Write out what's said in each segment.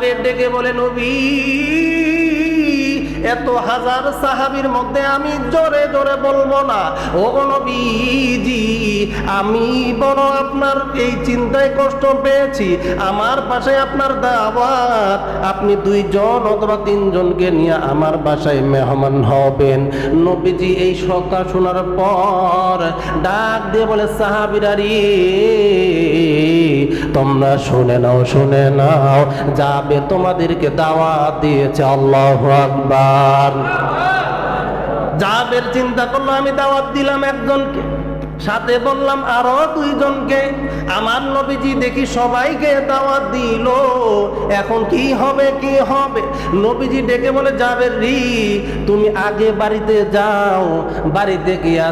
জাবের ডেকে বলে, নবী, এত হাজার সাহাবীর মধ্যে আমি জোরে জোরে বলবো না। ও নবীজি, আমি বড় আপনার এই চিন্তায় কষ্ট পেয়েছি। আমার বাসায় আপনার দাওয়াত, আপনি 2 জন অথবা 3 জনকে নিয়ে আমার বাসায় মেহমান হবেন। নবীজি এই কথা শোনার পর ডাক দিয়ে বলে, সাহাবীরা রে, তোমরা শুনে নাও, শুনে নাও, যাবে তোমাদেরকে দাওয়াত দিয়েছে। আল্লাহু আকবার। জাবের চিন্তা করলো, আমি দাওয়াত দিলাম একজনকে, সাথে বললাম আরো 2 জনকে। আমার নবীজি দেখি সবাইকে দাওয়াত দিল, এখন কি হবে, কি হবে? নবীজি ডেকে বলে, জাবের রি, তুমি আগে বাড়িতে যাও, বাড়িতে গিয়া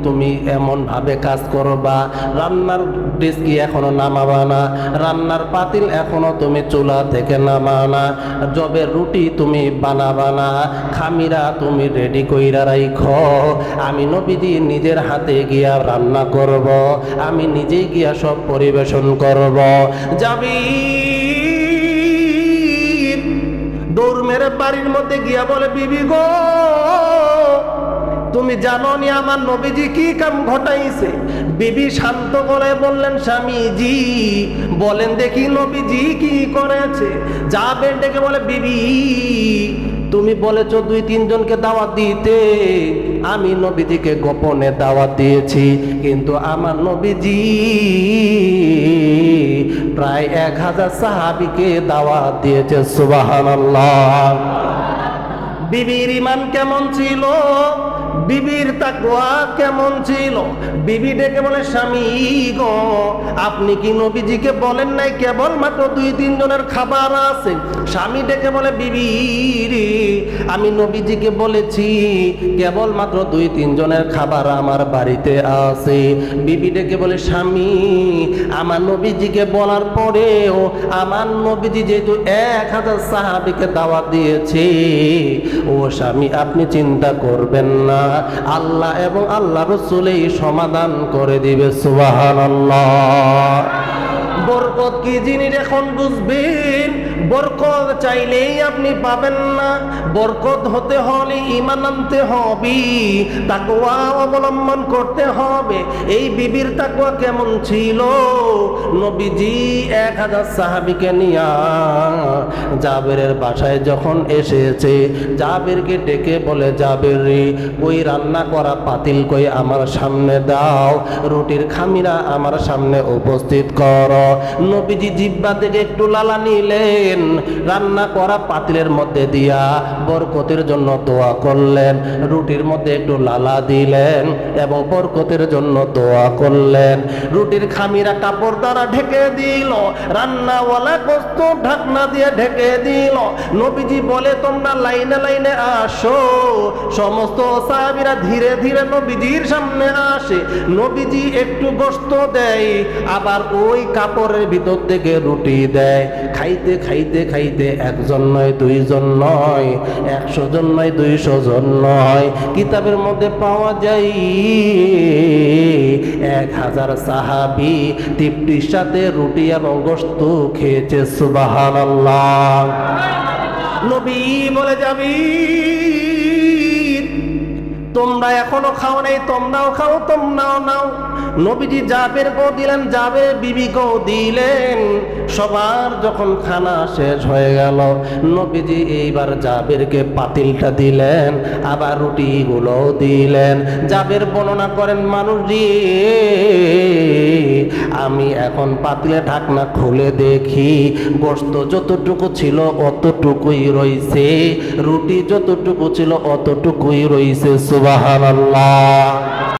তুমি এমন ভাবে কাজ করবা, রান্নার ডেস্কি এখনো নামাবা না, রান্নার পাতিল এখনো তুমি চুলা থেকে নামা না, জবের রুটি তুমি বানাবা না, খামিরা তুমি রেডি কইরা রাইখো। আমি নবীজি নিজের হাতে গিয়া রান্না করব, আমি নিজে গিয়া সব পরিবেশন করব। যাবি দৌড় মেরে বাড়ির মধ্যে গিয়া বলে, বিবি গো, তুমি জানো নি আমার নবীজি কি কাম ঘটাইছে? বিবি শান্ত গলায় বললেন, স্বামীজি বলেন দেখি নবীজি কি করেছে? জাবের ডেকে বলে, বিবি, তুমি বলেছো 2-3 জনকে দাওয়াত দিতে, আমি নবীজিকে গোপনে দাওয়াত দিয়েছি, কিন্তু আমার নবীজি প্রায় 1000 সাহাবীকে দাওয়াত দিয়েছে। সুবহানাল্লাহ। বিবির ঈমান কেমন ছিল, বিবির তাকওয়া কেমন ছিল? বিবি ডেকে বলে, স্বামী গো, আপনি কি নবীজিকে বলেন নাই কেবল মাত্র 2-3 জনের খাবার আছে? স্বামী ডেকে বলে, বিবি রে, আমি নবীজিকে বলেছি কেবল মাত্র 2-3 জনের খাবার আমার বাড়িতে আছে। বিবি ডেকে বলে, স্বামী, আমার নবীজিকে বলার পরেও আমার নবীজি যেহেতু 1000 সাহাবীকে দাওয়াত দিয়েছে, ও স্বামী আপনি চিন্তা করবেন না, আল্লাহ এবং আল্লাহ রাসূলই সমাধান করে দিবে। সুবহানাল্লাহ। বরকত কি জিনিস এখন বুঝবেন। বরকত চাইলেই আপনি পাবেন না, বরকত হতে হলে ঈমান আনতে হবে, তাকওয়া অবলম্বন করতে হবে। এই বিবির তাকওয়া কেমন ছিল? নবীজি 1000 সাহাবীকে নিয়ে জাবেরের বাসায় যখন এসেছে, জাবেরকে ডেকে বলে, জাবের রে, ওই রান্না করা পাতিল কই আমার সামনে দাও, রুটির খামিরা আমার সামনে উপস্থিত করো। নবীজি জিহ্বা থেকে একটু লালা নিলেন, রান্না করা পাতিলের মধ্যে দিয়া বরকতের জন্য দোয়া করলেন, রুটির মধ্যে একটু লালা দিলেন এবং বরকতের জন্য দোয়া করলেন। রুটির খামিরা কাপড় দ্বারা ঢেকে দিল, রান্নাওয়ালা গোস্ত ঢাকনা দিয়ে ঢেকে দিল। নবীজি বলে, তোমরা লাইনে লাইনে আসো। সমস্ত সাহাবীরা ধীরে ধীরে নবীজির সামনে আসে। নবীজি একটু গোস্ত দেয়, আবার ওই কাপড়ের ভিতর থেকে রুটি দেয়। খাইতে খাইতে খাইতে 1 জন নয়, 2 জন নয়, 100 জন নয়, 200 জন নয়, কিতাবের মধ্যে পাওয়া যায় 1000 সাহাবী তৃপ্তির সাথে রুটি এবং গোশত খেয়েছে। সুবহানাল্লাহ। নবী বলে, যাবি, তোমরা এখনো খাও নাই, তোমরাও খাও, তোমরাও নাও। নবীজি জাবেরকেও দিলেন, জাবের বিবিকেও দিলেন। সবার যখন খানা শেষ হয়ে গেল, নবীজি এইবার জাবেরকে পাতিলটা দিলেন, আবার রুটিগুলোও দিলেন। জাবের বর্ণনা করেন, মানুষ রে, আমি এখন পাতিলে ঢাকনা খুলে দেখি গোশত যতটুকু ছিল অতটুকুই রইছে, রুটি যতটুকু ছিল অতটুকুই রইছে। সুবহানাল্লাহ।